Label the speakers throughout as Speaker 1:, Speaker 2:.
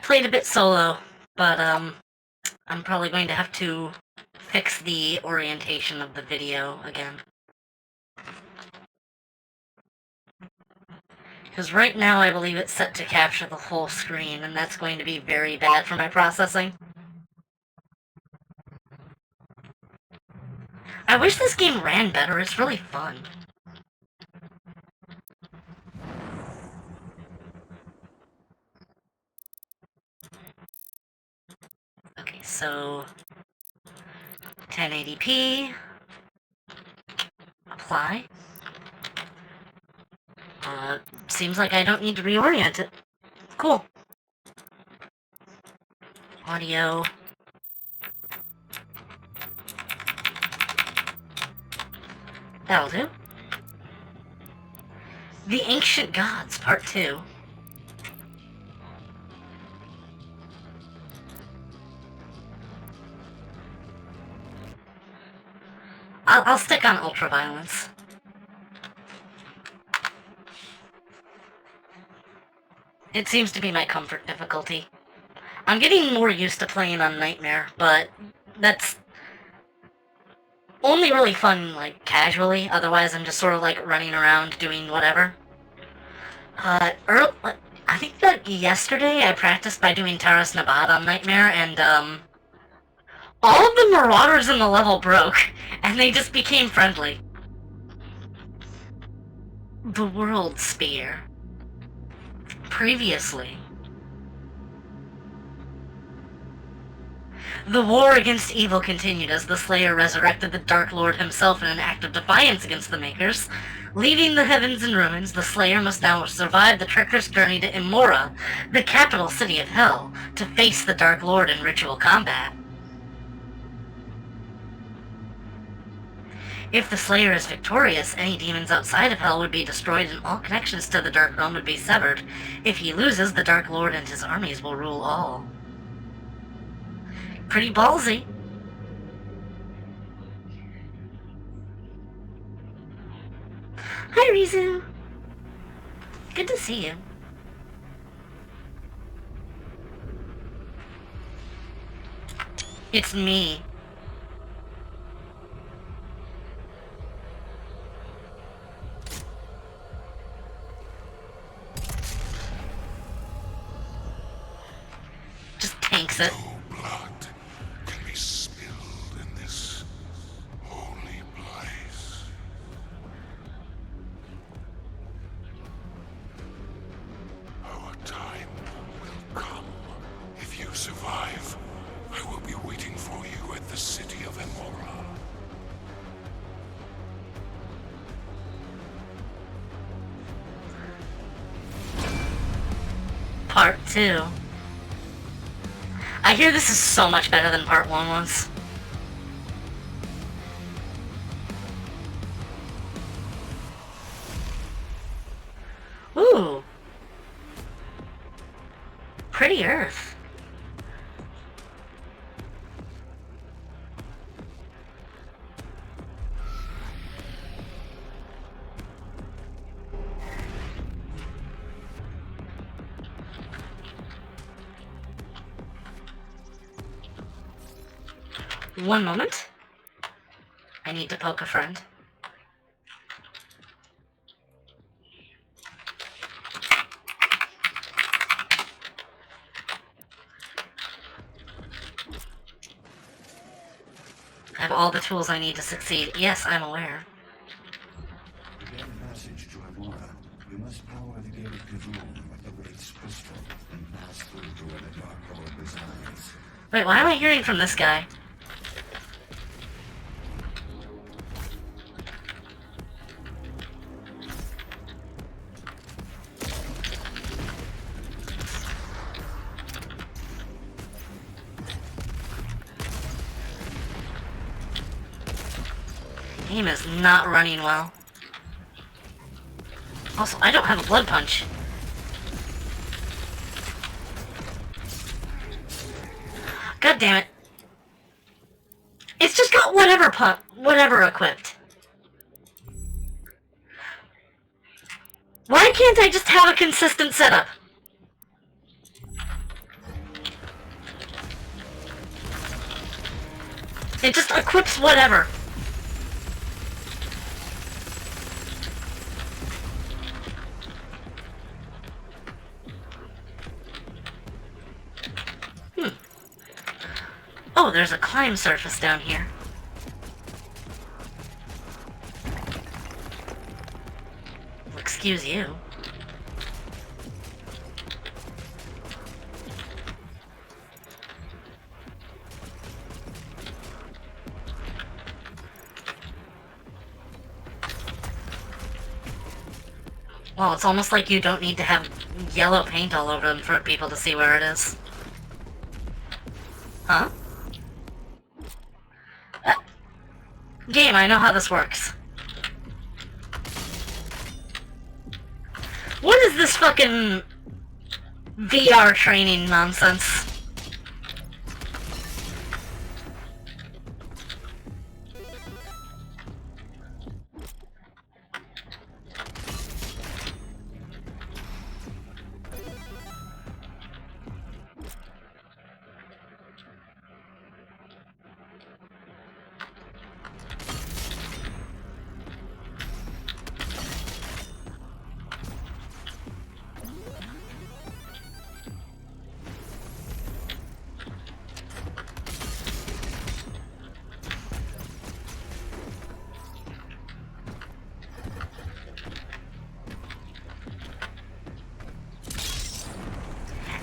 Speaker 1: played a bit solo, but I'm probably going to have to fix the orientation of the video again. Because right now I believe it's set to capture the whole screen, and that's going to be very bad for my processing. I wish this game ran better, it's really fun. Okay, so 1080p, apply. Seems like I don't need to reorient it. Cool. Audio. That'll do. The Ancient Gods, Part 2. I'll stick on ultraviolence. It seems to be my comfort difficulty. I'm getting more used to playing on Nightmare, but that's only really fun, like, casually. Otherwise, I'm just sort of, like, running around doing whatever. I think that yesterday I practiced by doing Taras Nabad on Nightmare, and, all of the Marauders in the level broke, and they just became friendly. The World Spear. Previously. The war against evil continued as the Slayer resurrected the Dark Lord himself in an act of defiance against the Makers. Leaving the heavens in ruins, the Slayer must now survive the treacherous journey to Imora, the capital city of Hell, to face the Dark Lord in ritual combat. If the Slayer is victorious, any demons outside of Hell would be destroyed and all connections to the Dark Realm would be severed. If he loses, the Dark Lord and his armies will rule all. Pretty ballsy. Hi, Rizu. Good to see you. It's me. Just tanks it.
Speaker 2: No blood can be spilled in this holy place. Our time will come. If you survive, I will be waiting for you at the city of Imora.
Speaker 1: Part 2. I hear this is so much better than Part 1 was. Ooh. Pretty Earth. One moment. I need to poke a friend. I have all the tools I need to succeed. Yes, I'm aware.
Speaker 3: To get a passage to Imora, you must power the gate of Kivul with the Wraith's crystal and pass through to where the Dark Lord resides.
Speaker 1: Wait, why am I hearing from this guy? Game is not running well. Also, I don't have a blood punch. God damn it. It's just got whatever equipped. Why can't I just have a consistent setup? It just equips whatever. Oh, there's a climb surface down here. Well, excuse you. Well, it's almost like you don't need to have yellow paint all over them for people to see where it is. Huh? Game, I know how this works. What is this fucking VR training nonsense?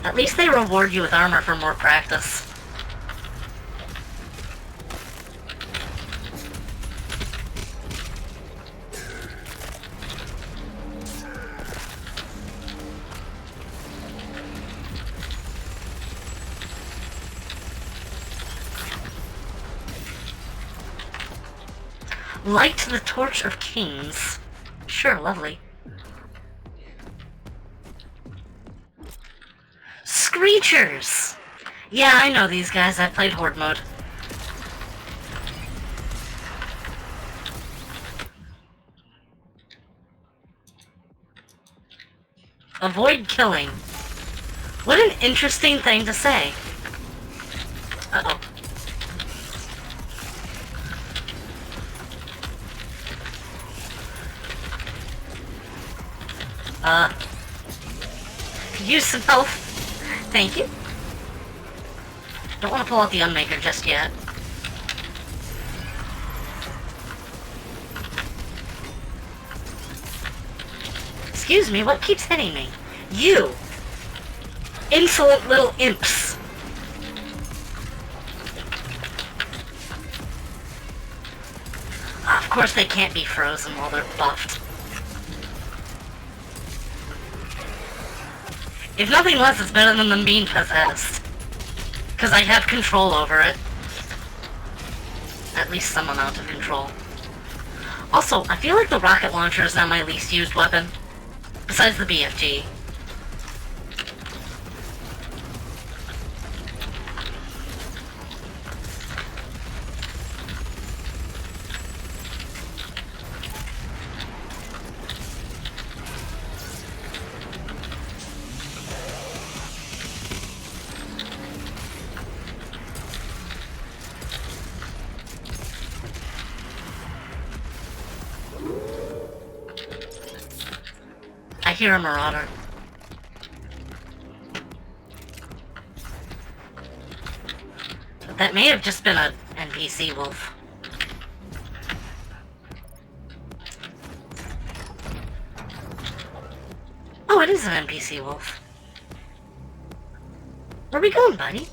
Speaker 1: At least they reward you with armor for more practice. Light the Torch of Kings. Sure, lovely. Screechers! Yeah, I know these guys. I played Horde mode. Avoid killing. What an interesting thing to say. Uh-oh. Use some health. Thank you. Don't want to pull out the Unmaker just yet. Excuse me, what keeps hitting me? You! Insolent little imps! Of course they can't be frozen while they're buffed. If nothing less, it's better than them being possessed. Because I have control over it. At least some amount of control. Also, I feel like the rocket launcher is now my least used weapon. Besides the BFG. I hear a marauder. But that may have just been an NPC wolf. Oh, it is an NPC wolf. Where are we going, buddy?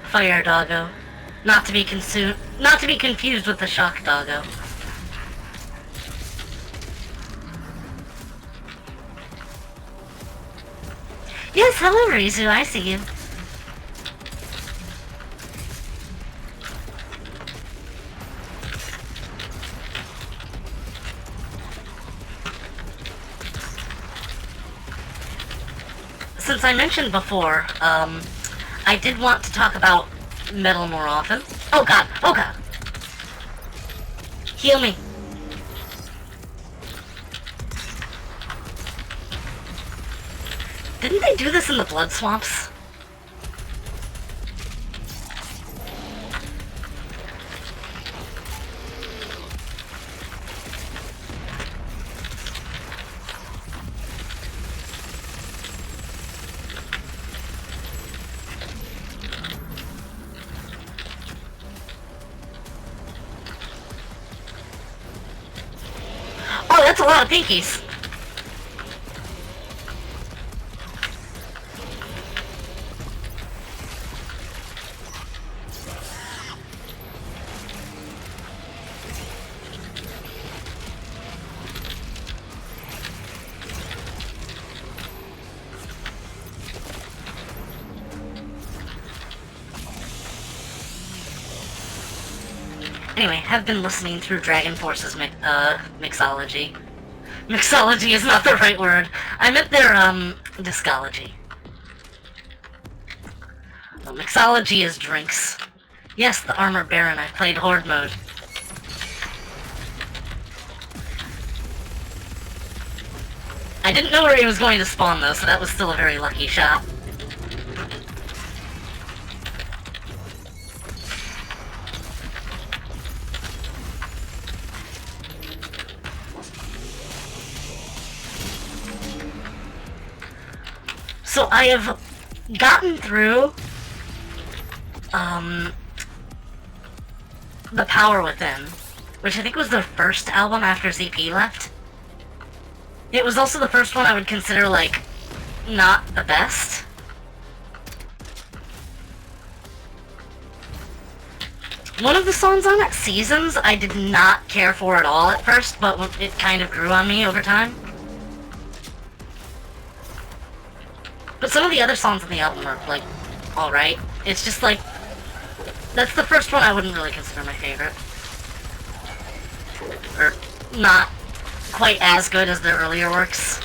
Speaker 1: Fire doggo. Not to be confused with the shock doggo. Yes, hello Rizu, I see you. Since I mentioned before, I did want to talk about metal more often. Oh god, oh god. Heal me. Didn't they do this in the Blood Swamps? Oh, that's a lot of pinkies. Anyway, have been listening through Dragon Force's mixology. Mixology is not the right word. I meant their, discology. Well, mixology is drinks. Yes, the Armor Baron, I played Horde mode. I didn't know where he was going to spawn though, so that was still a very lucky shot. So I have gotten through, The Power Within, which I think was the first album after ZP left. It was also the first one I would consider, like, not the best. One of the songs on it, Seasons, I did not care for at all at first, but it kind of grew on me over time. But some of the other songs on the album are, like, alright. It's just, like, that's the first one I wouldn't really consider my favorite. Or not quite as good as their earlier works.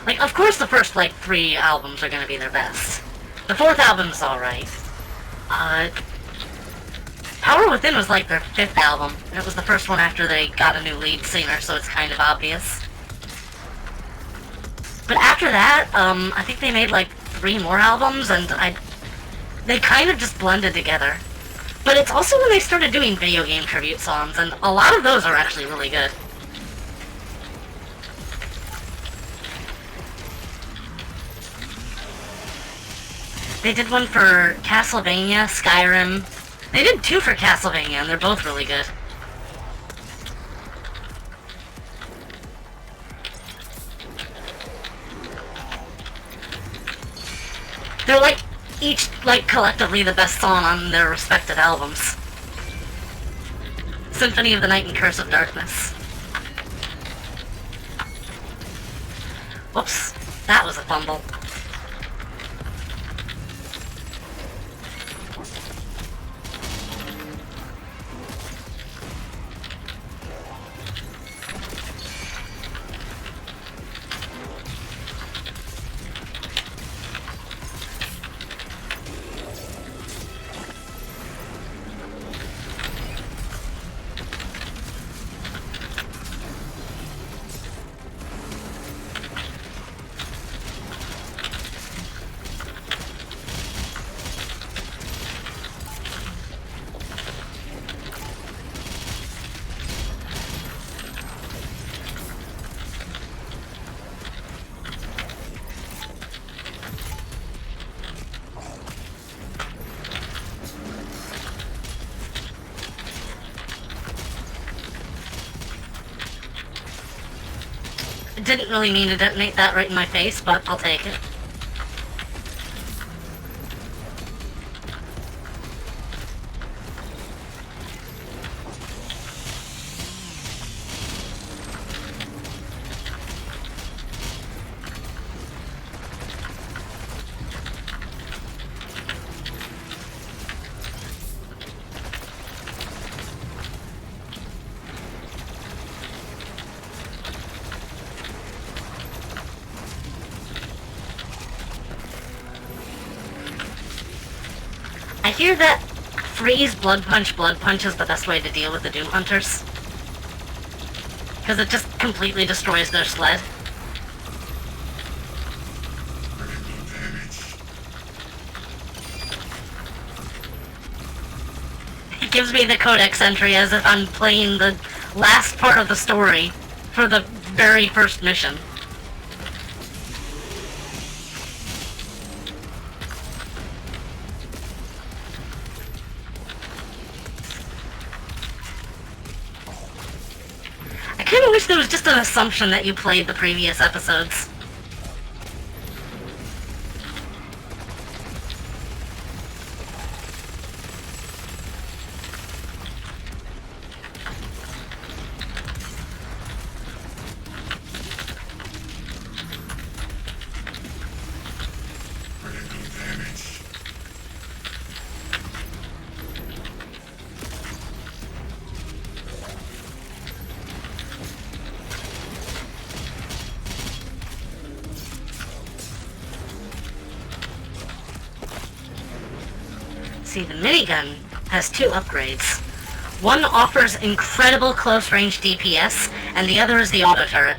Speaker 1: Like, of course the first, like, 3 albums are gonna be their best. The 4th album's alright. Power Within was, like, their 5th album, and it was the first one after they got a new lead singer, so it's kind of obvious. But after that, I think they made, like, 3 more albums, and they kind of just blended together. But it's also when they started doing video game tribute songs, and a lot of those are actually really good. They did one for Castlevania, Skyrim. They did 2 for Castlevania, and they're both really good. They're, like, each, like, collectively the best song on their respective albums. Symphony of the Night and Curse of Darkness. Whoops, that was a fumble. Didn't really mean to detonate that right in my face, but I'll take it. I hear that freeze Blood Punch is the best way to deal with the Doom Hunters. Because it just completely destroys their sled. gives me the codex entry as if I'm playing the last part of the story for the very first mission. I kinda wish there was just an assumption that you played the previous episodes. See, the minigun has two upgrades. One offers incredible close-range DPS, and the other is the auto turret.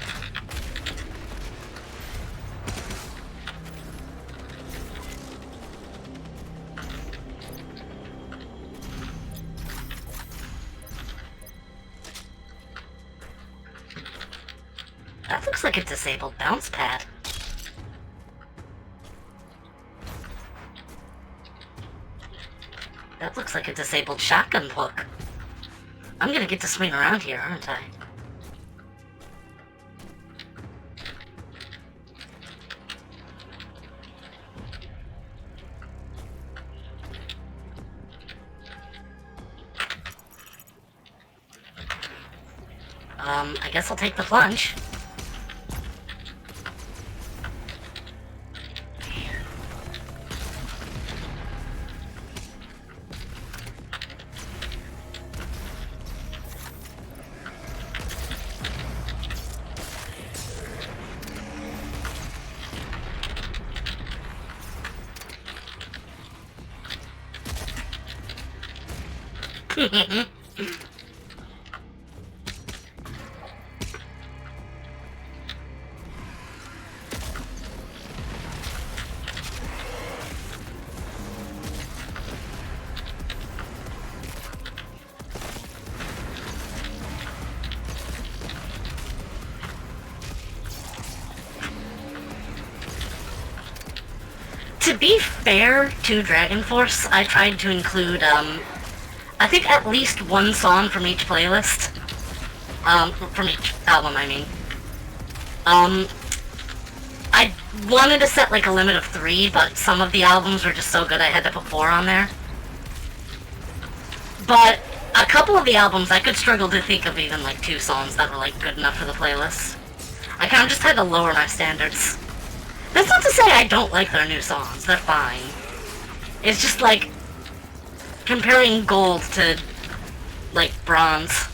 Speaker 1: That looks like a disabled bounce pad. That looks like a disabled shotgun hook. I'm gonna get to swing around here, aren't I? I guess I'll take the plunge. To be fair to Dragon Force, I tried to include, I think at least one song from each playlist. From each album, I mean. I wanted to set, like, a limit of 3, but some of the albums were just so good I had to put 4 on there. But a couple of the albums, I could struggle to think of even, like, 2 songs that were, like, good enough for the playlist. I kind of just had to lower my standards. That's not to say I don't like their new songs, they're fine. It's just like comparing gold to, like, bronze.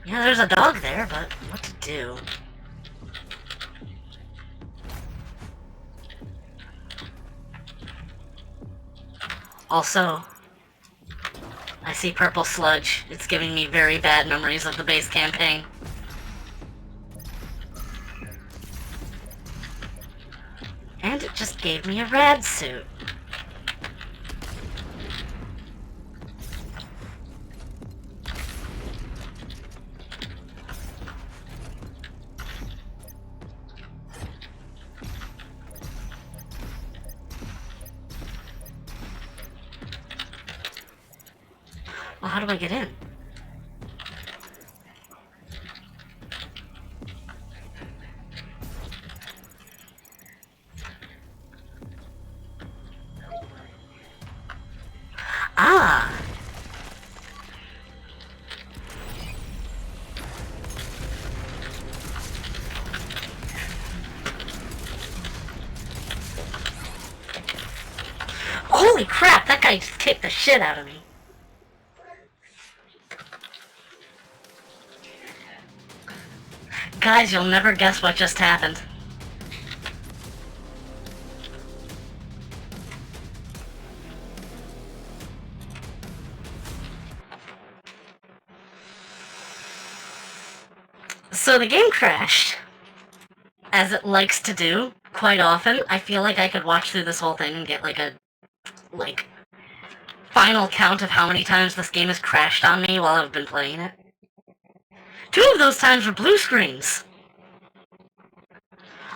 Speaker 1: Yeah, there's a dog there, but what to do? Also, I see purple sludge. It's giving me very bad memories of the base campaign. And it just gave me a rad suit. Well, how do I get in? Ah! Holy crap, that guy just kicked the shit out of me. Guys, you'll never guess what just happened. So the game crashed, as it likes to do quite often. I feel like I could watch through this whole thing and get like a final count of how many times this game has crashed on me while I've been playing it. 2 of those times were blue screens.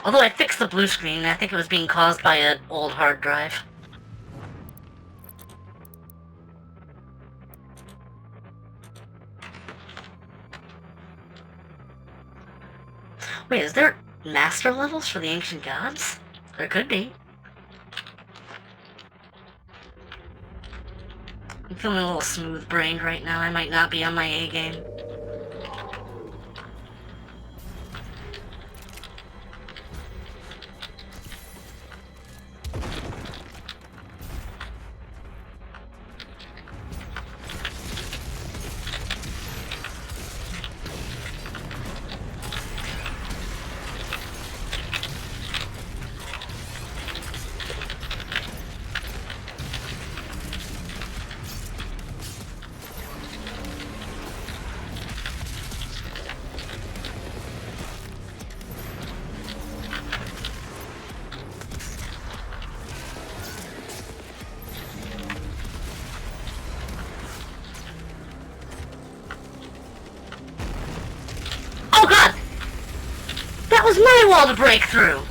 Speaker 1: Although I fixed the blue screen, I think it was being caused by an old hard drive. Wait, is there master levels for the ancient gods? There could be. I'm feeling a little smooth-brained right now. I might not be on my A game. Oh god! That was my wall to break through!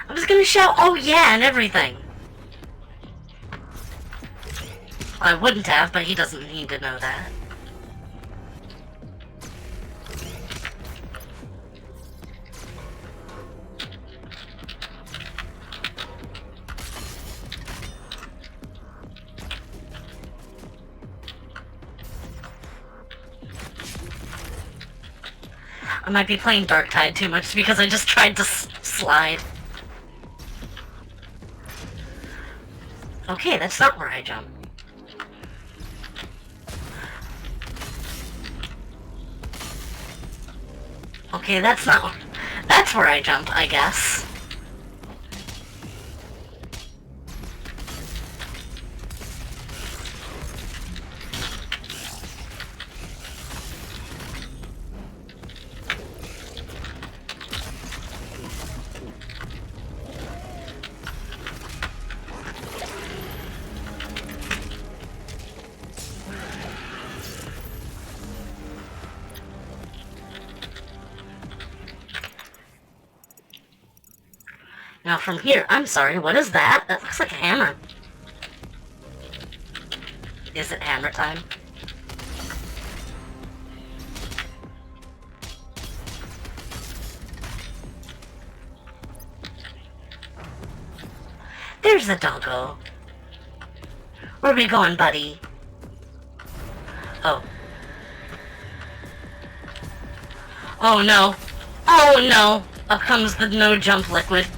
Speaker 1: I was gonna shout, oh yeah, and everything. I wouldn't have, but he doesn't need to know that. I might be playing Dark Tide too much because I just tried to slide. Okay, that's not where I jump. Okay, that's not... That's where I jump, I guess. Now from here, I'm sorry, what is that? That looks like a hammer. Is it hammer time? There's the doggo. Where we going, buddy? Oh. Oh no. Oh no! Up comes the no-jump liquid.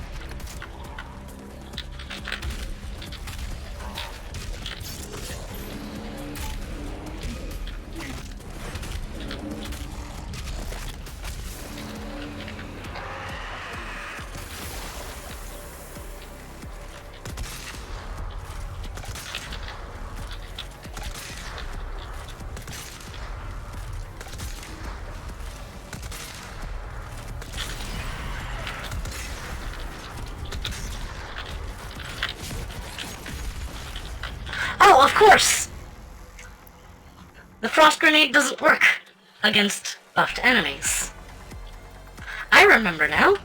Speaker 1: Oh, of course! The frost grenade doesn't work against buffed enemies. I remember now.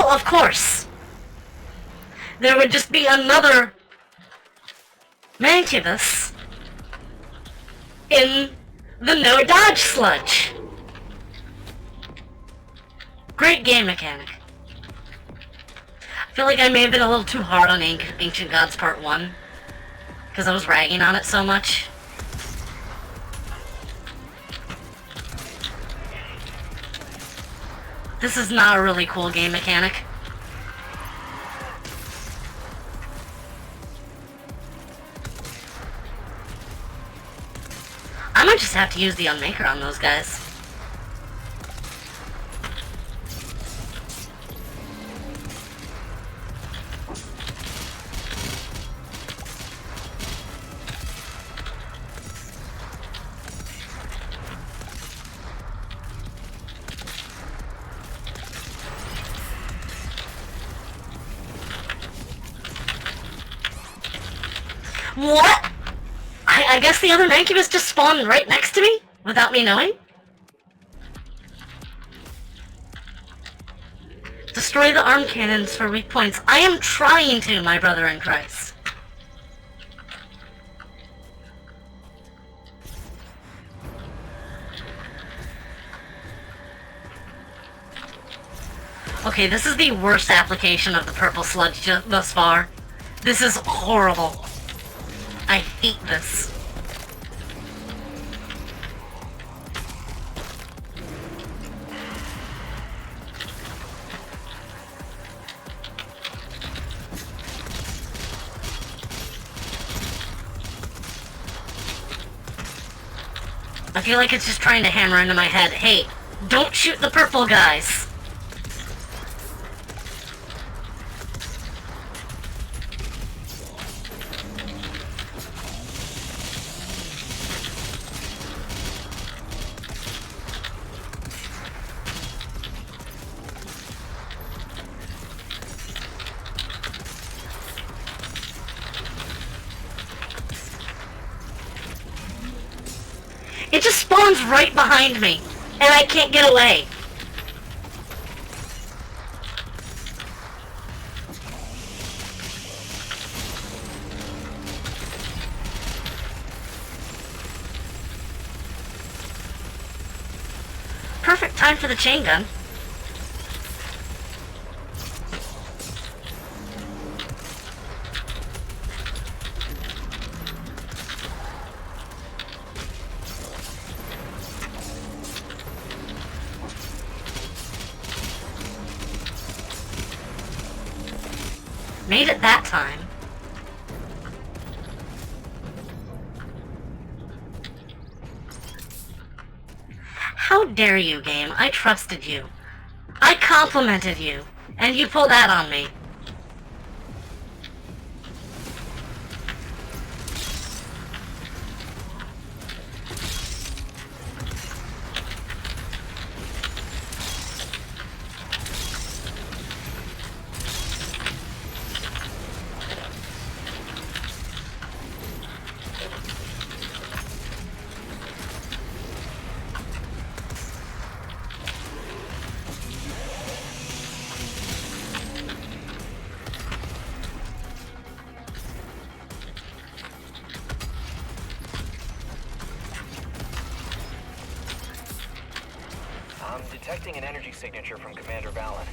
Speaker 1: Well, of course. There would just be another Mancubus in the no-dodge sludge. Great game mechanic. I feel like I may have been a little too hard on Ancient Gods Part 1, because I was ragging on it so much. This is not a really cool game mechanic. I might just have to use the Unmaker on those guys. What? I guess the other Mancubus just spawned right next to me, without me knowing? Destroy the arm cannons for weak points. I am trying to, my brother in Christ. Okay, this is the worst application of the purple sludge thus far. This is horrible. I hate this. I feel like it's just trying to hammer into my head, hey, don't shoot the purple guys. It just spawns right behind me, and I can't get away. Perfect time for the chain gun. Made it that time. How dare you, game? I trusted you. I complimented you, and you pull that on me.
Speaker 4: I'm detecting an energy signature from Commander Valen.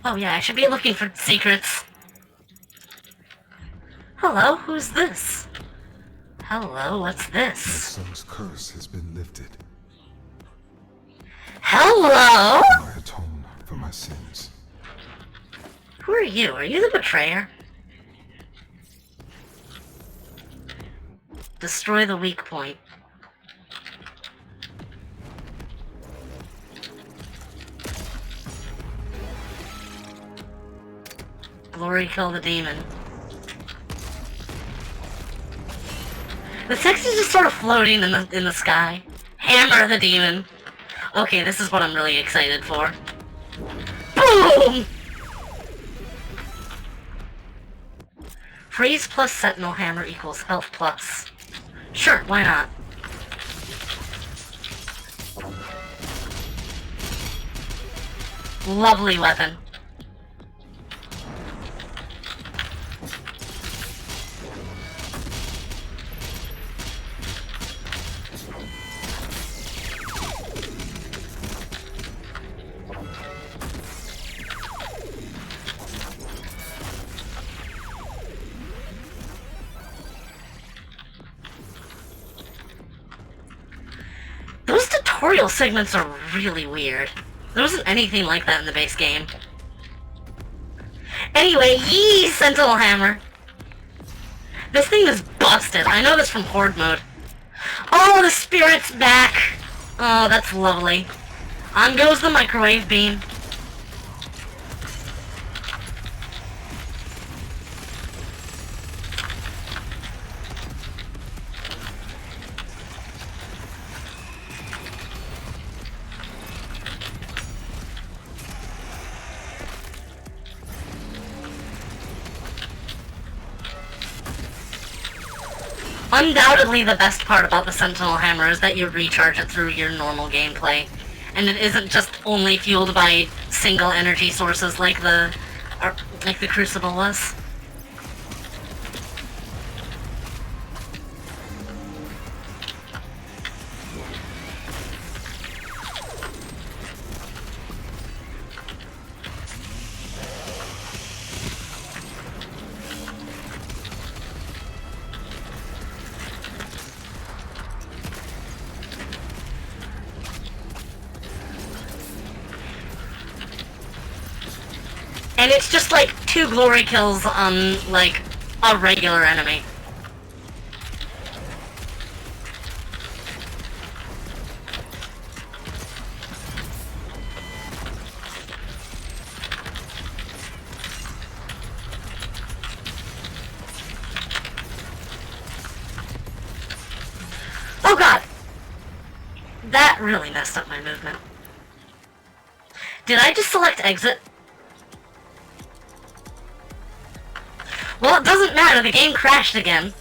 Speaker 1: Oh yeah, I should be looking for secrets. Hello, who's this? Hello, what's
Speaker 2: My
Speaker 1: this?
Speaker 2: son's curse has been lifted.
Speaker 1: Hello?
Speaker 2: I atone for my sins.
Speaker 1: Who are you? Are you the betrayer? Destroy the weak point. Glory kill the demon. The text is just sort of floating in the sky. Hammer the demon. Okay, this is what I'm really excited for. Boom! Freeze plus sentinel hammer equals health plus. Sure, why not? Lovely weapon. Those tutorial segments are really weird. There wasn't anything like that in the base game. Anyway, yee, Sentinel Hammer. This thing is busted. I know this from Horde mode. Oh, the spirit's back. Oh, that's lovely. On goes the microwave beam. Undoubtedly the best part about the Sentinel Hammer is that you recharge it through your normal gameplay. And it isn't just only fueled by single energy sources like the Crucible was. And it's just like 2 glory kills on, like, a regular enemy. Oh god! That really messed up my movement. Did I just select exit? Well, it doesn't matter, the game crashed again.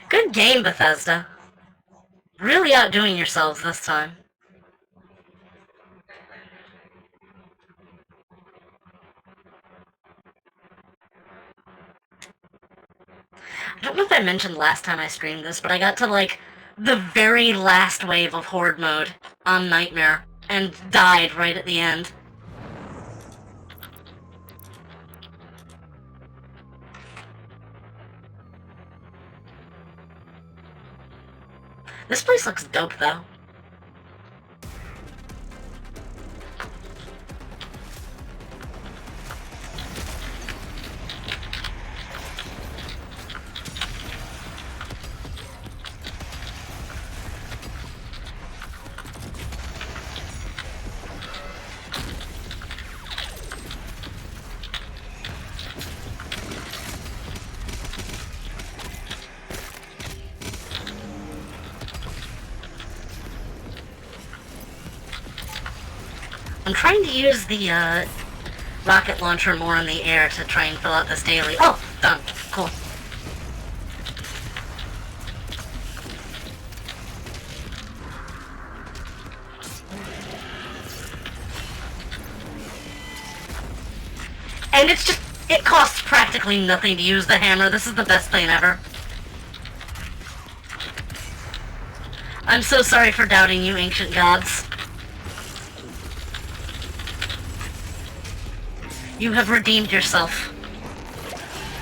Speaker 1: Good game, Bethesda. Really outdoing yourselves this time. I don't know if I mentioned last time I streamed this, but I got to, like, the very last wave of Horde mode on Nightmare, and died right at the end. This place looks dope, though. I'm trying to use the rocket launcher more in the air to try and fill out this daily. Oh, done. Cool. And it's just, it costs practically nothing to use the hammer. This is the best thing ever. I'm so sorry for doubting you, ancient gods. You have redeemed yourself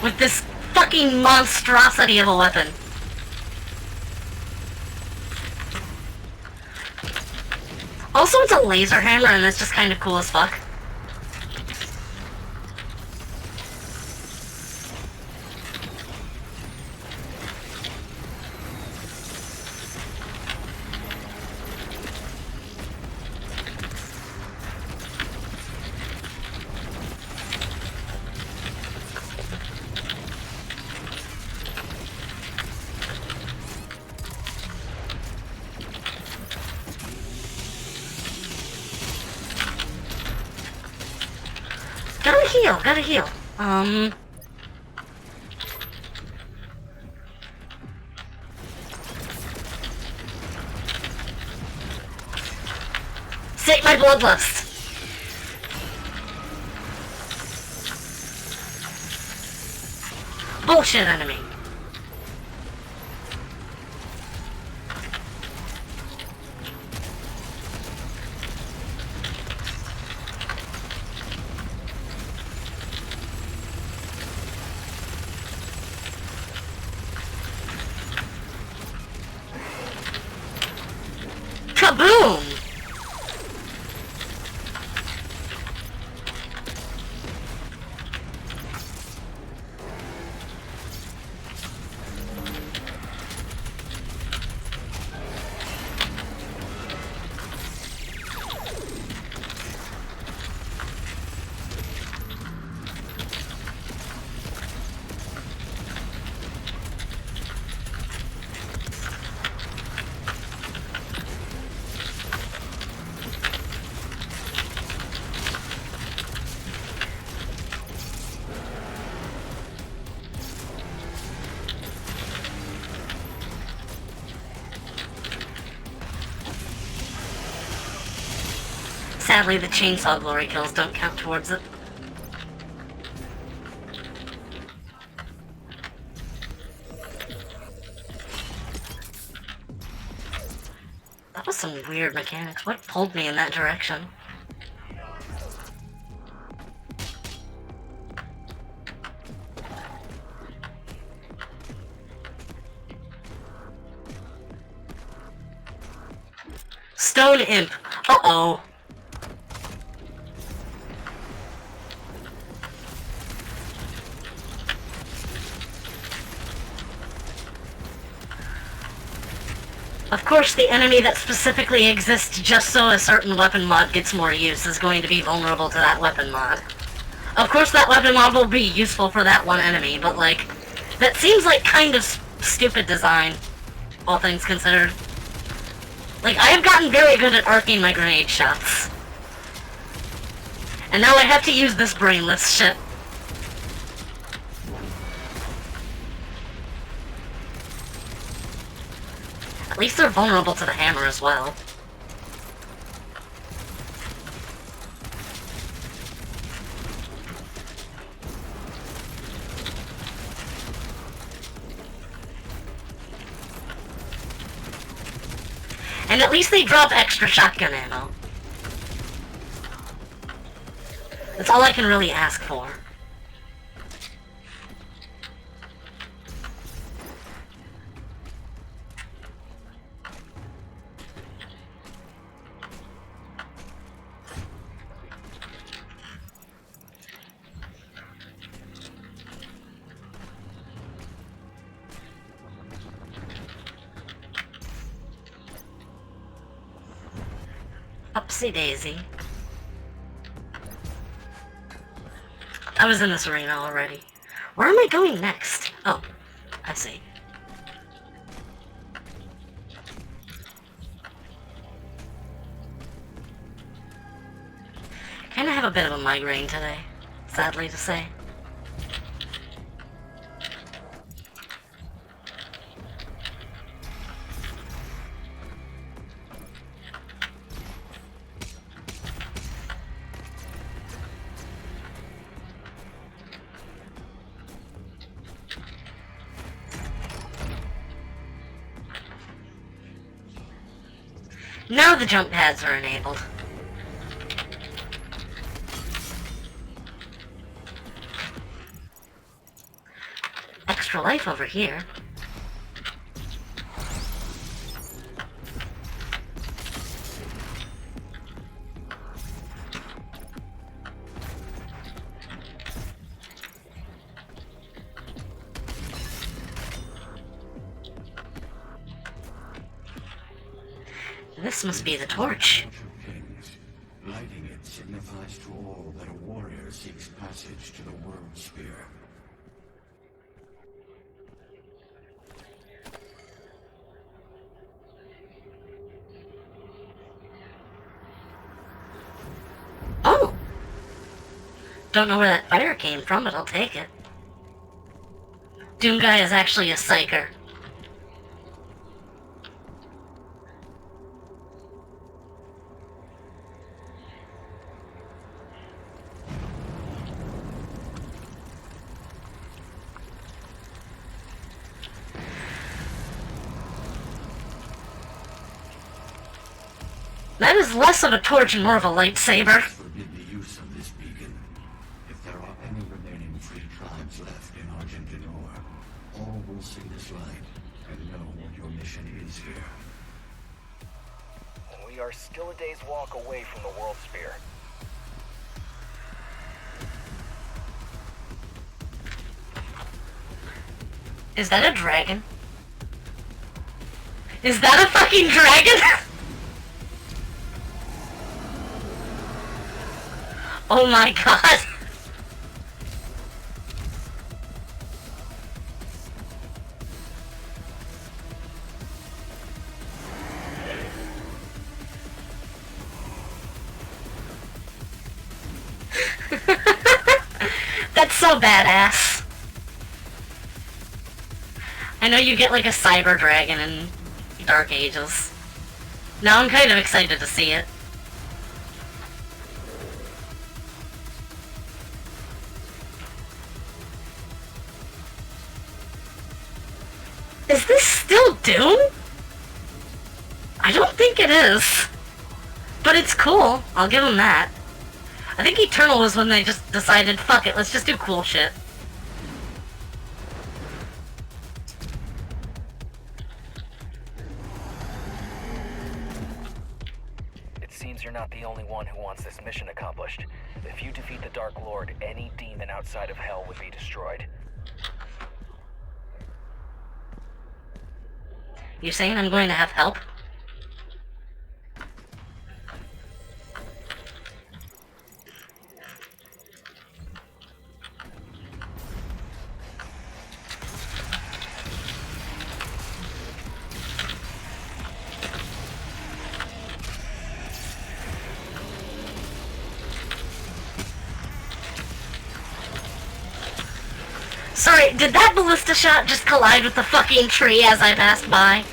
Speaker 1: with this fucking monstrosity of a weapon. Also, it's a laser hammer, and it's just kind of cool as fuck. Gotta heal. bloodlust. Bullshit enemy. Kaboom! Sadly, the chainsaw glory kills don't count towards it. That was some weird mechanics. What pulled me in that direction? Stone Imp. Uh-oh. Of course, the enemy that specifically exists just so a certain weapon mod gets more use is going to be vulnerable to that weapon mod. Of course, that weapon mod will be useful for that one enemy, but, like, that seems like kind of stupid design, all things considered. Like, I have gotten very good at arcing my grenade shots. And now I have to use this brainless shit. At least they're vulnerable to the hammer as well. And at least they drop extra shotgun ammo. That's all I can really ask for. Upsy daisy. I was in this arena already. Where am I going next? Oh, I see. Kinda have a bit of a migraine today, sadly to say. Now the jump pads are enabled. Extra life over here. This must be the torch.
Speaker 3: Lighting it signifies to all that a warrior seeks passage to the world sphere.
Speaker 1: Oh! Don't know where that fire came from, but I'll take it. Doom Guy is actually a psyker. That is less of a torch and more of a lightsaber.
Speaker 3: Forbid the use of this beacon. If there are any remaining free tribes left in Argentinor, all will see this light and know what your mission is here.
Speaker 4: We are still a day's walk away from the World Spear.
Speaker 1: Is that a dragon? Is that a fucking dragon? Oh my god. That's so badass. I know you get like a cyber dragon in Dark Ages. Now I'm kind of excited to see it. Is this still Doom? I don't think it is. But it's cool. I'll give them that. I think Eternal was when they just decided, fuck it, let's just do cool shit.
Speaker 4: It seems you're not the only one who wants this mission accomplished. If you defeat the Dark Lord, any demon outside of Hell would be destroyed.
Speaker 1: You saying I'm going to have help? Sorry, did that ballista shot just collide with the fucking tree as I passed by?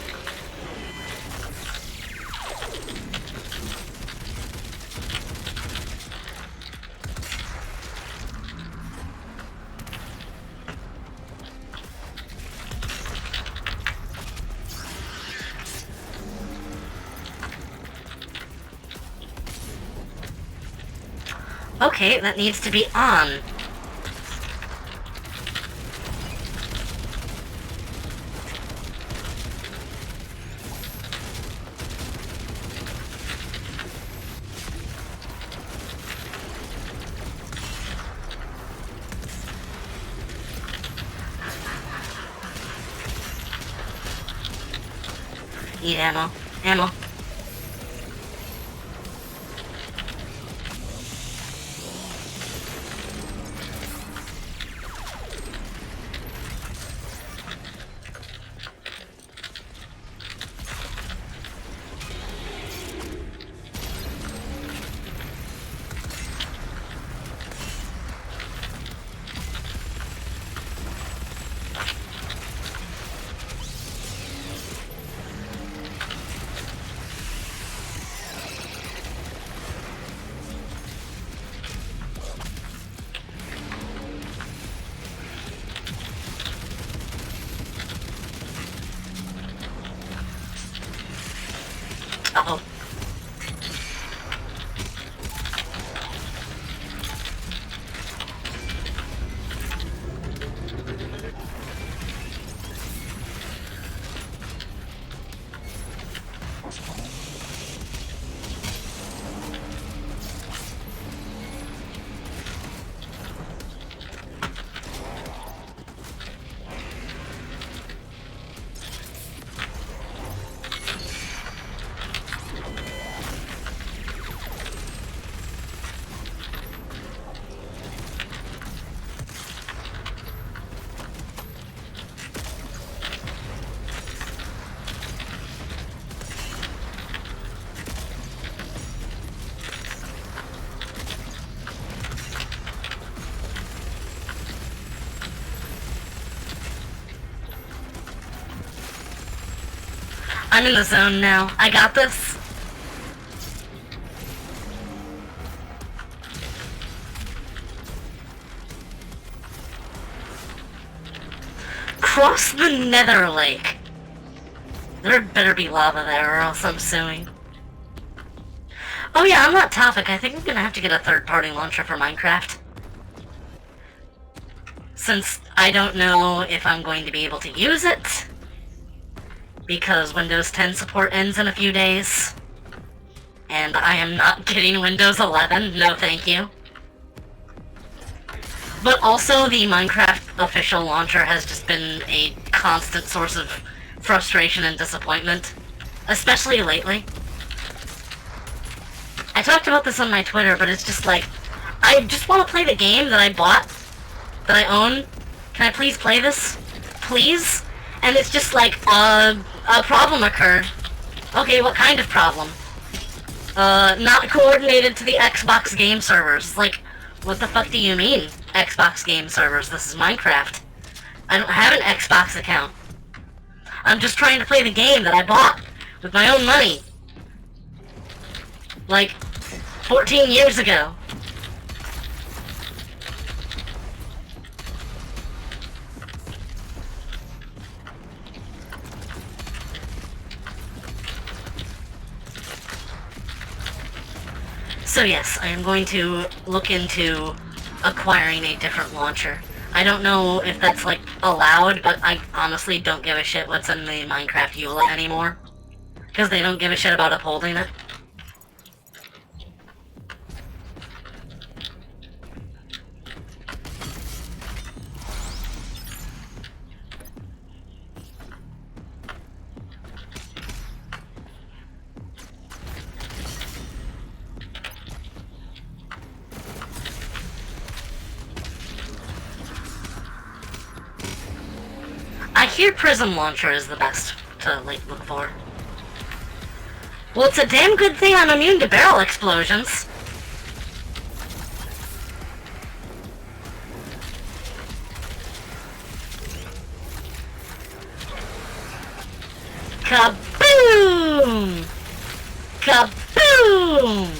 Speaker 1: Okay, that needs to be on. Need ammo. Ammo. Uh-oh. I'm in the zone now. I got this. Cross the Nether Lake. There better be lava there or else I'm suing. Oh yeah, on that topic, I think I'm gonna have to get a third-party launcher for Minecraft. Since I don't know if I'm going to be able to use it, because Windows 10 support ends in a few days, and I am not getting Windows 11, no thank you. But also, the Minecraft official launcher has just been a constant source of frustration and disappointment, especially lately. I talked about this on my Twitter, but it's just like, I just want to play the game that I bought, that I own. Can I please play this? Please? And it's just like, a problem occurred. Okay, what kind of problem? Not coordinated to the Xbox game servers. Like, what the fuck do you mean, Xbox game servers? This is Minecraft. I don't have an Xbox account. I'm just trying to play the game that I bought with my own money. Like, 14 years ago. So yes, I am going to look into acquiring a different launcher. I don't know if that's, like, allowed, but I honestly don't give a shit what's in the Minecraft EULA anymore. Because they don't give a shit about upholding it. I hear Prism Launcher is the best to, like, look for. Well, it's a damn good thing I'm immune to barrel explosions. Kaboom! Kaboom!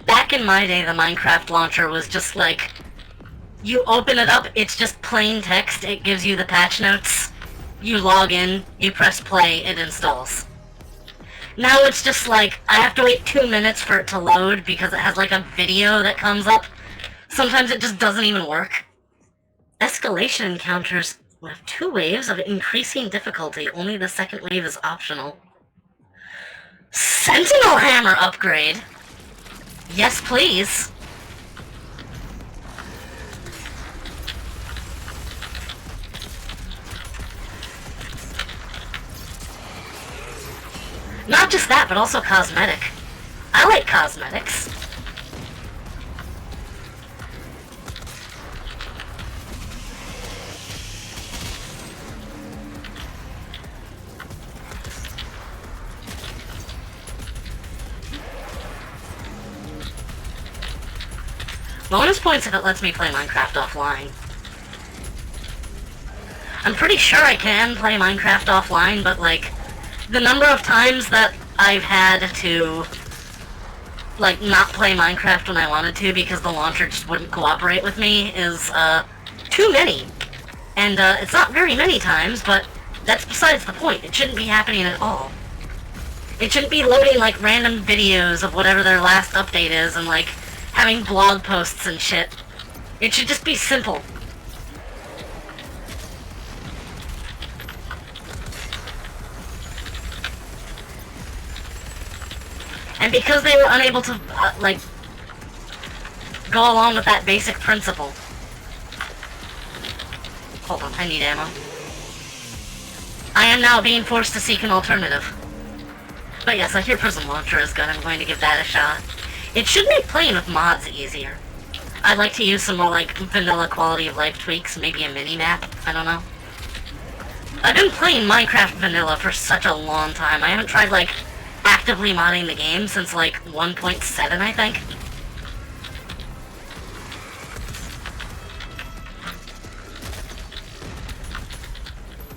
Speaker 1: Back in my day, the Minecraft launcher was just like, you open it up, it's just plain text, it gives you the patch notes, you log in, you press play, it installs. Now it's just like, I have to wait 2 minutes for it to load because it has like a video that comes up. Sometimes it just doesn't even work. Escalation encounters with 2 waves of increasing difficulty, only the second wave is optional. Sentinel hammer upgrade! Yes, please. Not just that, but also cosmetic. I like cosmetics. Bonus points if it lets me play Minecraft offline. I'm pretty sure I can play Minecraft offline, but like, the number of times that I've had to, like, not play Minecraft when I wanted to because the launcher just wouldn't cooperate with me is, too many. And, it's not very many times, but that's besides the point. It shouldn't be happening at all. It shouldn't be loading, like, random videos of whatever their last update is and, like, having blog posts and shit. It should just be simple. And because they were unable to, like, go along with that basic principle. Hold on, I need ammo. I am now being forced to seek an alternative. But yes, I hear Prism Launcher is good. I'm going to give that a shot. It should make playing with mods easier. I'd like to use some more, like, vanilla quality of life tweaks, maybe a mini-map, I don't know. I've been playing Minecraft vanilla for such a long time. I haven't tried, like, actively modding the game since, like, 1.7, I think.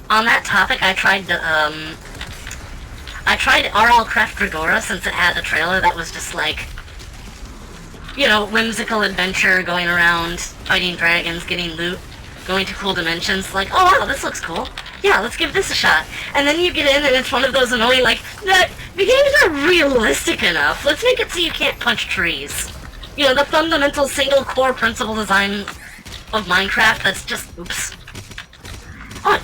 Speaker 1: on that topic, I tried RL Craft Dragora since it had a trailer that was just like, you know, whimsical adventure, going around, fighting dragons, getting loot, going to cool dimensions, like, oh wow, this looks cool. Yeah, let's give this a shot. And then you get in and it's one of those annoying, like, the games are realistic enough. Let's make it so you can't punch trees. You know, the fundamental single core principle design of Minecraft that's just, oops. What?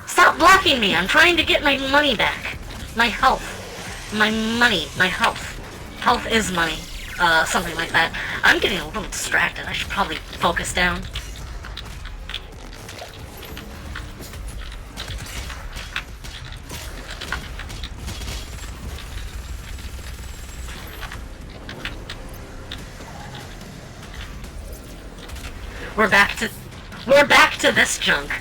Speaker 1: Stop blocking me, I'm trying to get my money back. My health. My money. My health. Health is money. Something like that. I'm getting a little distracted. I should probably focus down. We're back to this junk.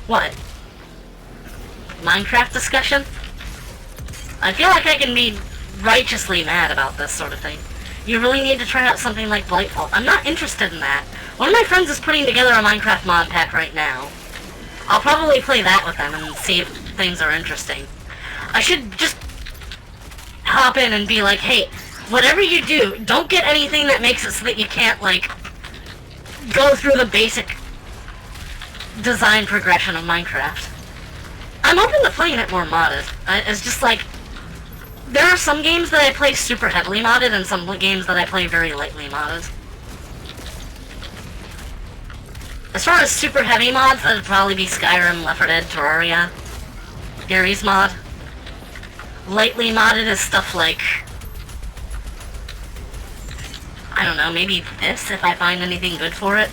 Speaker 1: What? Minecraft discussion? I feel like I can be righteously mad about this sort of thing. You really need to try out something like Blightfall. I'm not interested in that. One of my friends is putting together a Minecraft mod pack right now. I'll probably play that with them and see if things are interesting. I should just hop in and be like, hey, whatever you do, don't get anything that makes it so that you can't, like, go through the basic design progression of Minecraft. I'm open to playing it more modded. It's just like, there are some games that I play super heavily modded and some games that I play very lightly modded. As far as super heavy mods, that'd probably be Skyrim, Left 4 Dead, Terraria, Gary's mod. Lightly modded is stuff like, I don't know, maybe this, if I find anything good for it.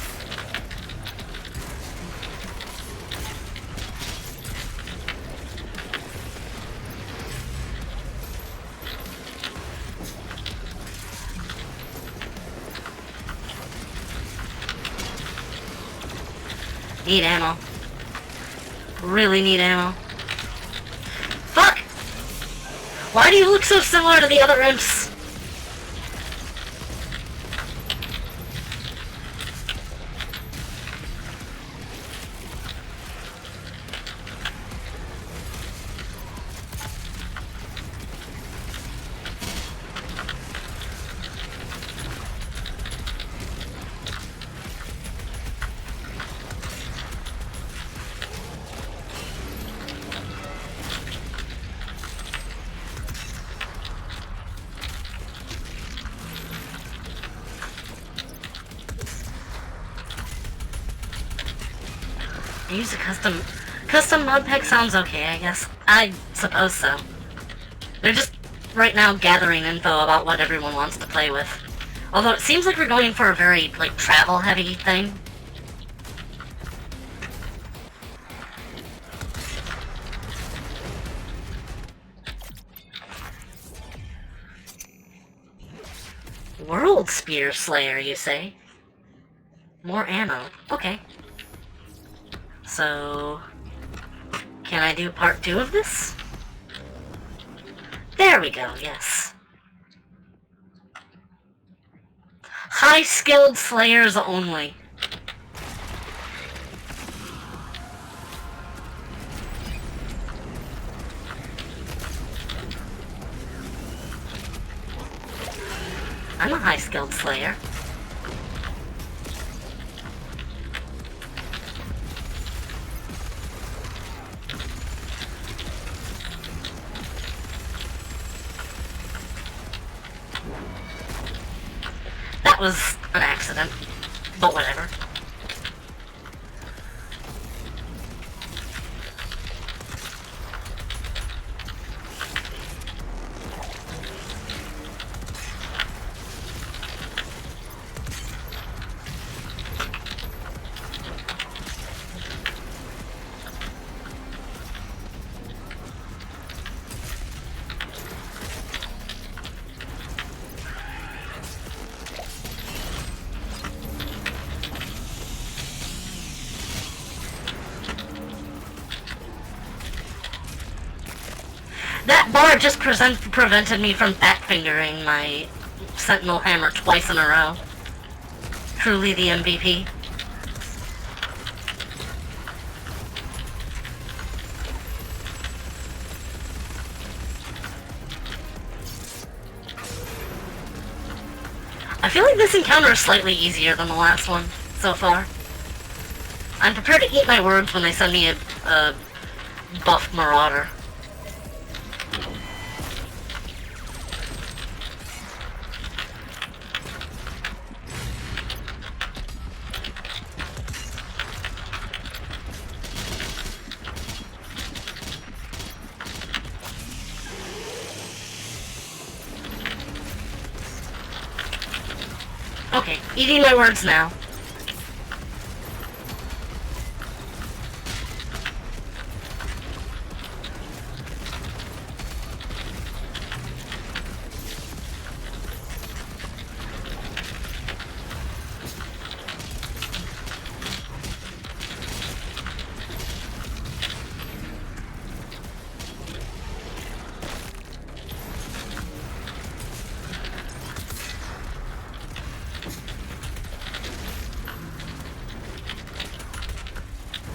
Speaker 1: Need ammo. Really need ammo. Fuck! Why do you look so similar to the other imps? Use a custom mod pack sounds okay, I guess. I suppose so. They're just right now gathering info about what everyone wants to play with. Although it seems like we're going for a very, like, travel-heavy thing. World Spear Slayer, you say? More ammo. Okay. So, can I do part 2 of this? There we go, yes. High-skilled slayers only. I'm a high-skilled slayer. That was an accident, but whatever. That bar just prevented me from back-fingering my Sentinel hammer twice in a row. Truly the MVP. I feel like this encounter is slightly easier than the last one so far. I'm prepared to eat my words when they send me a buff marauder. Okay, eating my words now.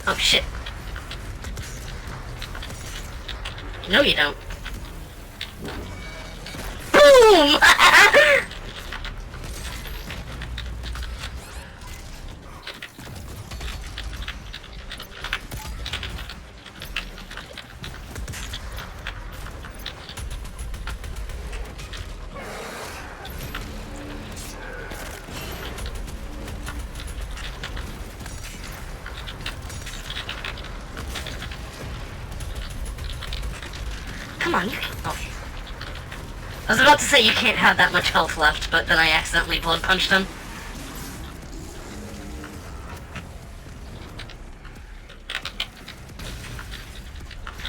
Speaker 1: Oh shit. No you don't. Boom! Come on, you can. Okay. I was about to say you can't have that much health left, but then I accidentally blood punched him.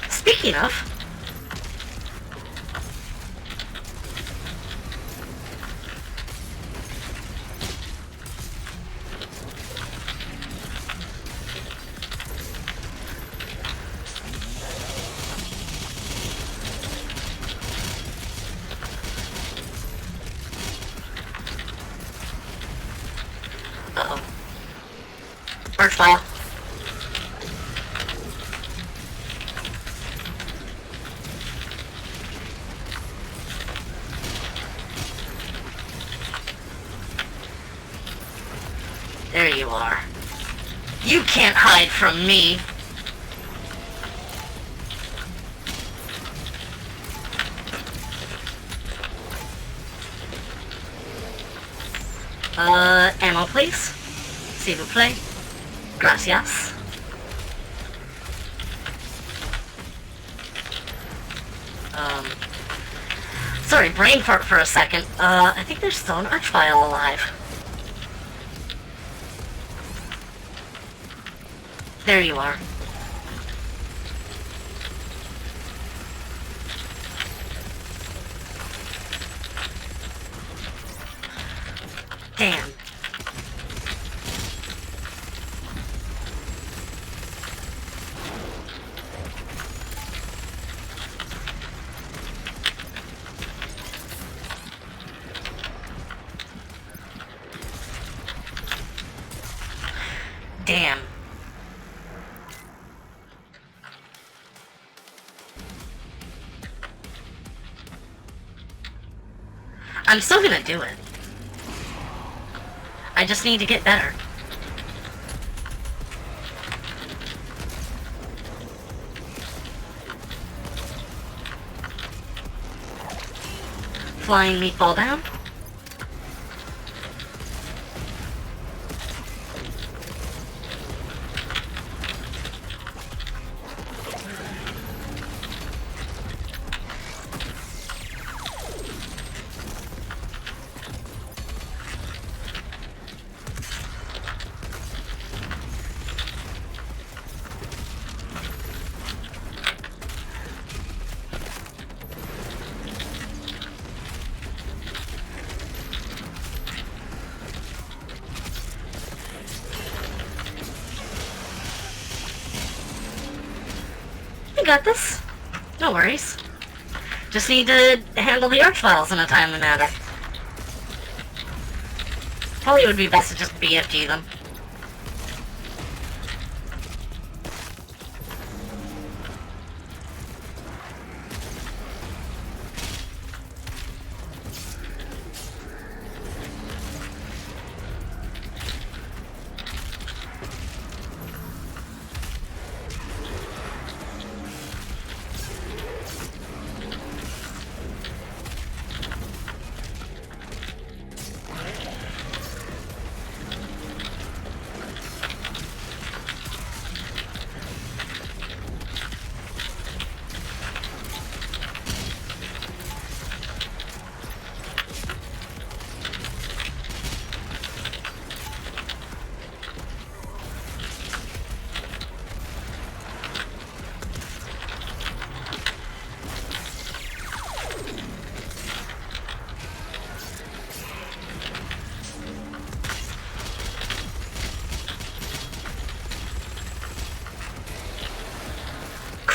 Speaker 1: Speaking of... Uh-oh. Earthfire. There you are. You can't hide from me. Ammo please. S'il vous plaît. Gracias. Sorry, brain fart for a second. I think there's still an Archvile alive. There you are. Damn. Damn. I'm still gonna do it. I just need to get better. Flying meatball down. I got this. No worries. Just need to handle the Archviles in a timely manner. Probably would be best to just BFG them.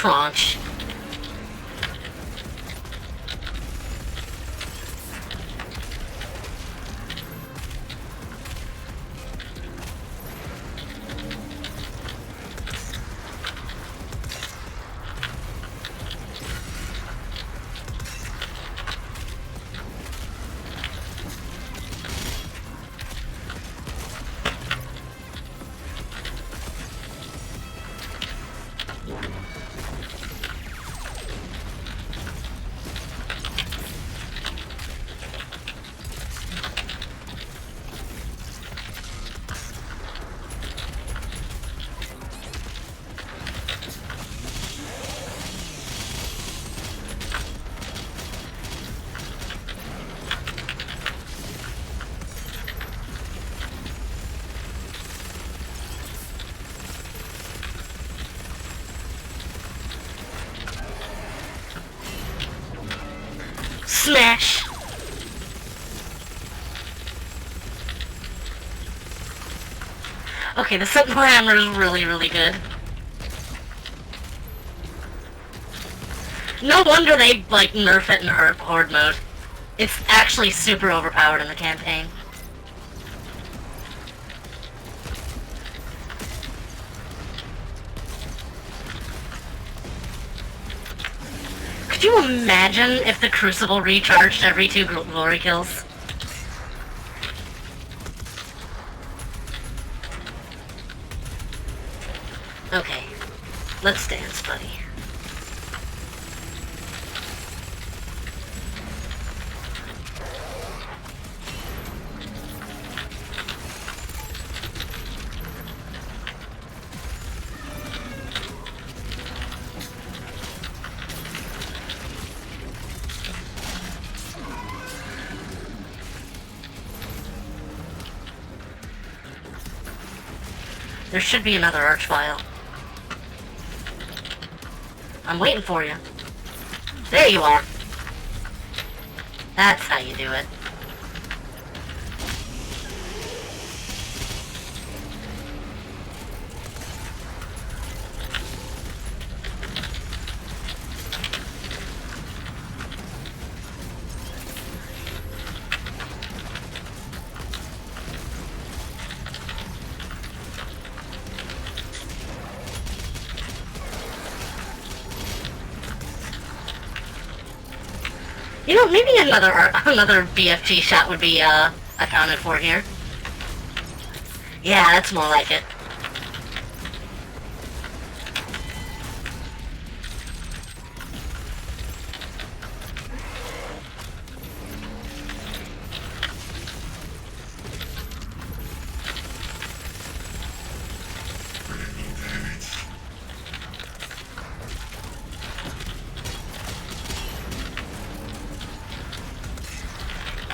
Speaker 1: tranche. Smash! Okay, the sentinel hammer is really, really good. No wonder they, like, nerf it in horde mode. It's actually super overpowered in the campaign. Could you imagine if the Crucible recharged every 2 glory kills? Okay, let's dance, buddy. There should be another archvile. I'm waiting for you. There you are. That's how you do it. You know, maybe another BFG shot would be accounted for here. Yeah, that's more like it.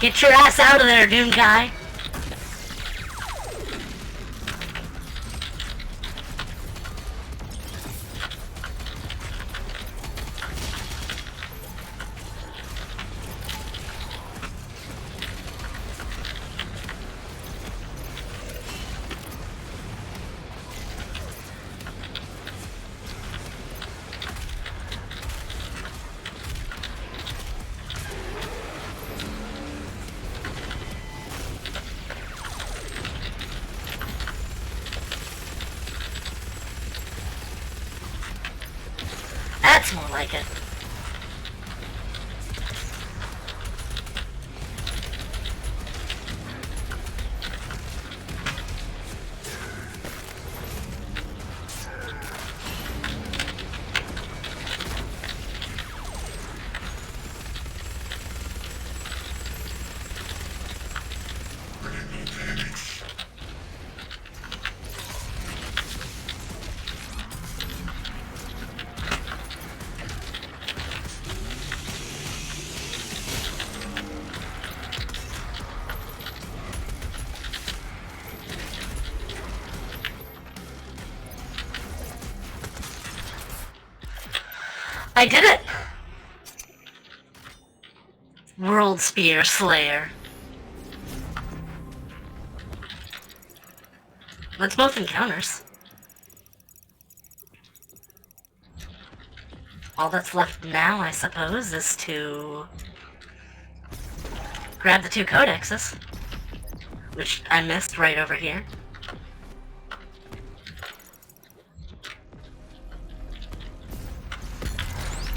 Speaker 1: Get your ass out of there, Doom guy! That's more like it. I did it! World Spear Slayer. That's both encounters. all that's left now, I suppose, is to grab the 2 codexes, which I missed right over here.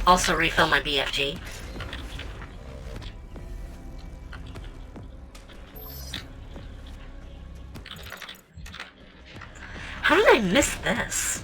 Speaker 1: Also refill my BFG. How did I miss this?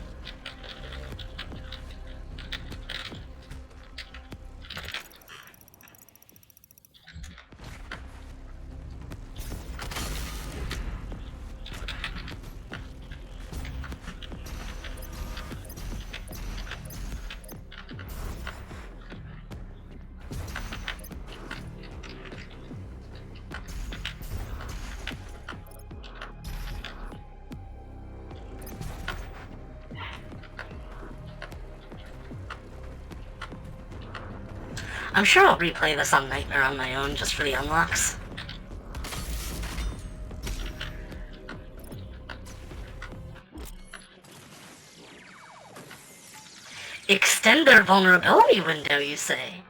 Speaker 1: I'm sure I'll replay this on Nightmare on my own just for the unlocks. Extend their vulnerability window, you say?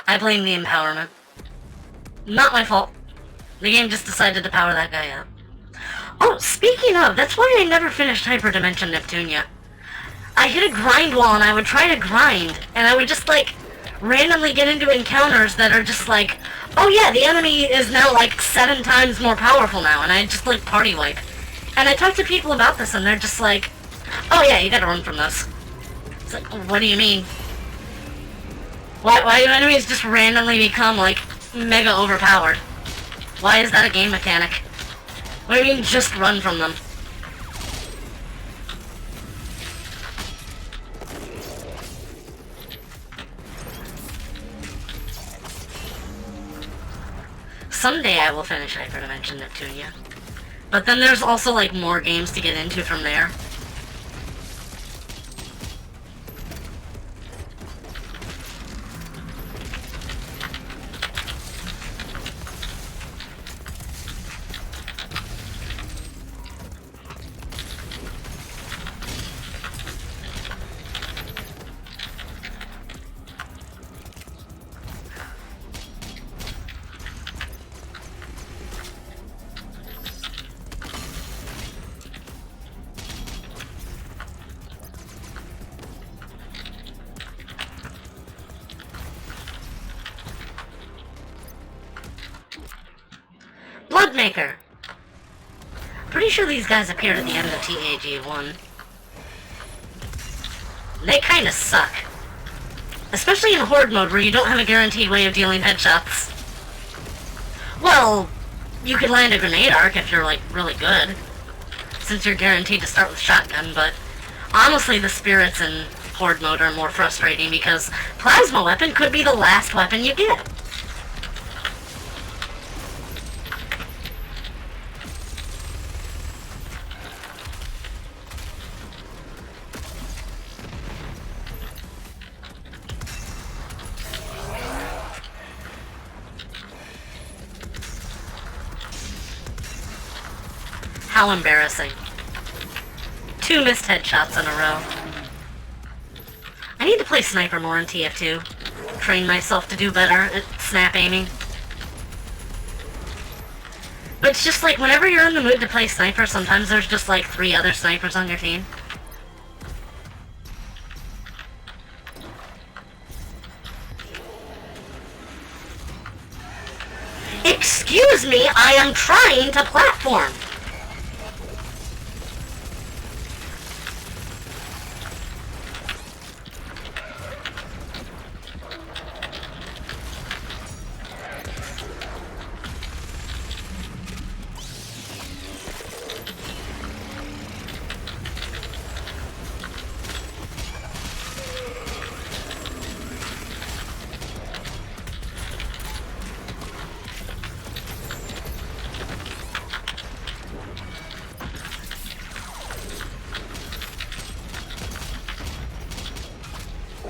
Speaker 1: I blame the empowerment. Not my fault. The game just decided to power that guy up. Oh, speaking of, that's why I never finished Hyperdimension Neptunia. I hit a grind wall and I would try to grind, and I would just, like, randomly get into encounters that are just like, oh yeah, the enemy is now, like, 7 times more powerful now, and I just, like, party wipe. And I talk to people about this, and they're just like, oh yeah, you gotta run from this. It's like, what do you mean? Why do enemies just randomly become, like, mega overpowered? Why is that a game mechanic? What do you mean, just run from them? Someday I will finish Hyperdimension Neptunia. But then there's also, like, more games to get into from there. Bloodmaker! Pretty sure these guys appeared at the end of TAG1. They kinda suck. Especially in Horde mode where you don't have a guaranteed way of dealing headshots. Well, you could land a grenade arc if you're, like, really good. Since you're guaranteed to start with shotgun, but honestly the spirits in Horde mode are more frustrating because plasma weapon could be the last weapon you get. How embarrassing. 2 missed headshots in a row. I need to play Sniper more in TF2. Train myself to do better at snap aiming. But it's just like, whenever you're in the mood to play sniper, sometimes there's just like 3 other snipers on your team. Excuse me, I am trying to platform!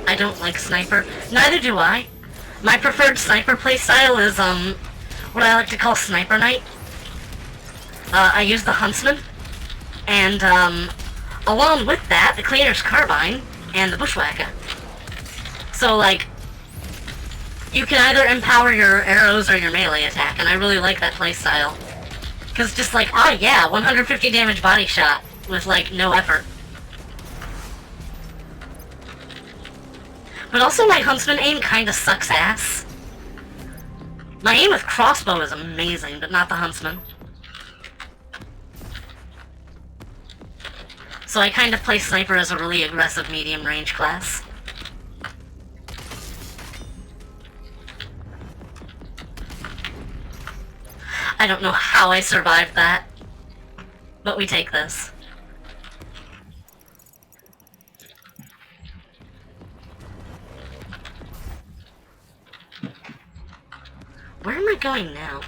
Speaker 1: I don't like sniper. Neither do I. My preferred sniper playstyle is, what I like to call Sniper Knight. I use the Huntsman, and, along with that, the Cleaner's Carbine, and the Bushwhacker. So, like, you can either empower your arrows or your melee attack, and I really like that playstyle. Because just like, oh yeah, 150 damage body shot, with, like, no effort. But also my Huntsman aim kinda sucks ass. My aim with crossbow is amazing, but not the Huntsman. So I kinda play Sniper as a really aggressive medium range class. I don't know how I survived that, but we take this. Where am I going now?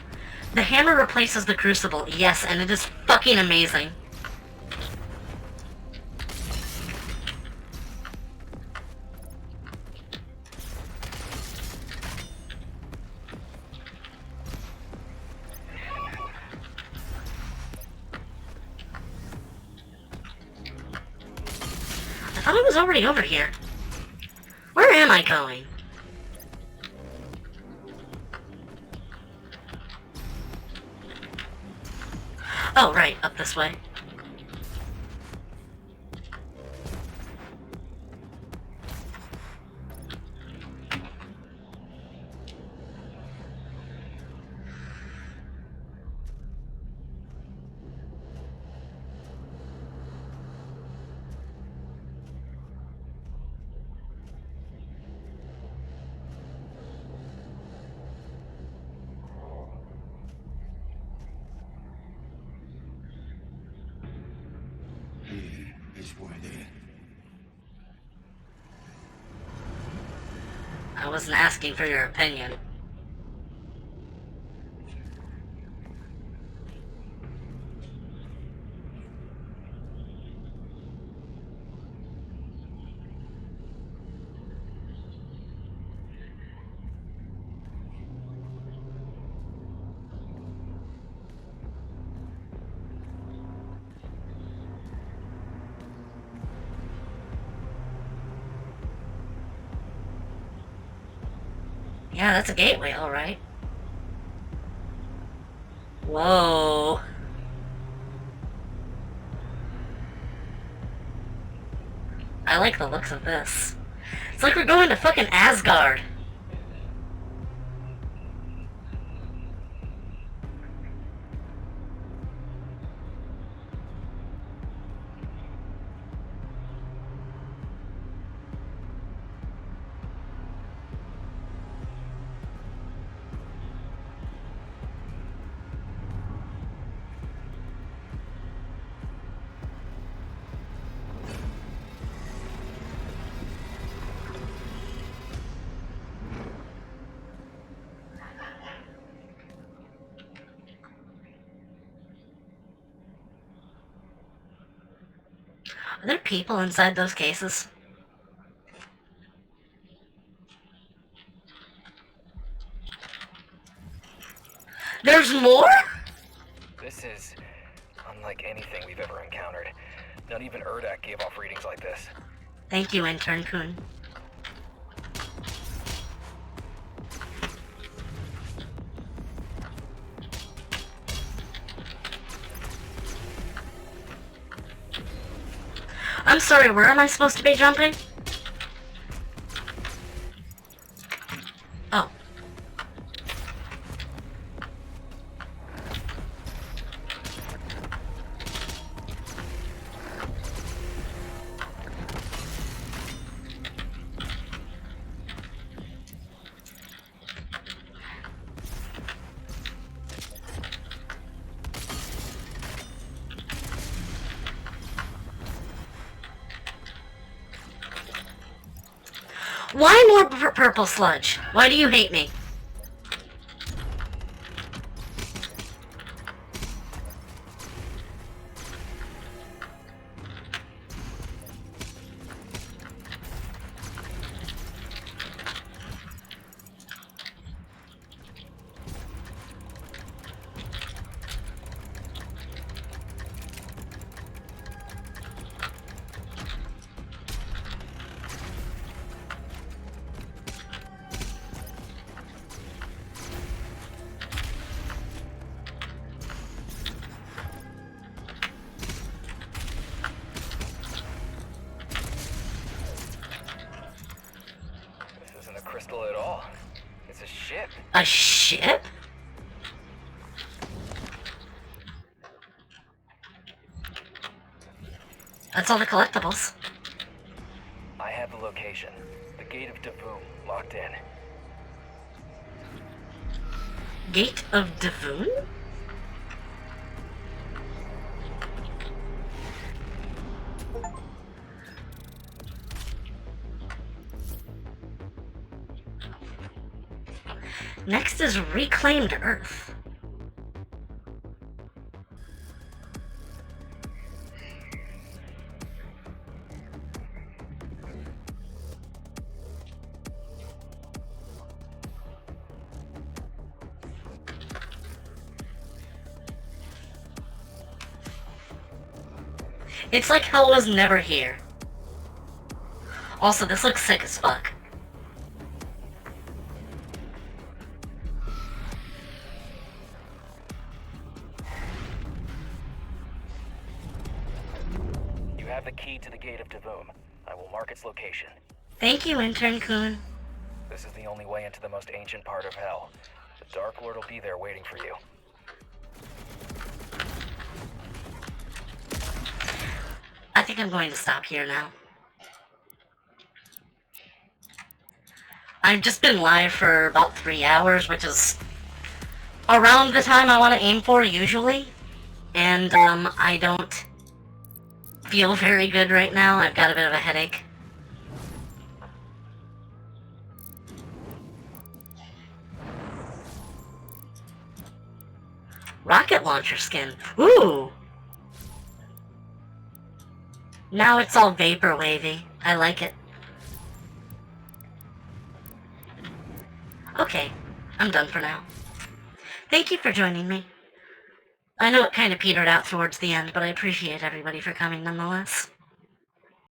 Speaker 1: The hammer replaces the crucible, yes, and it is fucking amazing. I thought I was already over here. Where am I going? Oh, right, up this way. I wasn't asking for your opinion. Yeah, that's a gateway, alright. Whoa. I like the looks of this. It's like we're going to fucking Asgard. Are there people inside those cases? There's more?
Speaker 4: This is unlike anything we've ever encountered. Not even Urdak gave off readings like this.
Speaker 1: Thank you, Intern Kun. I'm sorry, where am I supposed to be jumping? Oh. Why more purple sludge? Why do you hate me?
Speaker 4: Crystal at all. It's a ship.
Speaker 1: A ship? That's all the collectibles.
Speaker 4: I have the location. The Gate of Davoom, locked in.
Speaker 1: Gate of Davoom? Next is Reclaimed Earth. It's like hell was never here. Also, this looks sick as fuck.
Speaker 4: You have the key to the Gate of Davoom. I will mark its location.
Speaker 1: Thank you, Intern Kun.
Speaker 4: This is the only way into the most ancient part of Hell. The Dark Lord will be there waiting for you.
Speaker 1: I think I'm going to stop here now. I've just been live for about 3 hours, which is around the time I want to aim for usually. And, I don't feel very good right now. I've got a bit of a headache. Rocket launcher skin. Ooh! Now it's all vapor wavy. I like it. Okay, I'm done for now. Thank you for joining me. I know it kind of petered out towards the end, but I appreciate everybody for coming nonetheless.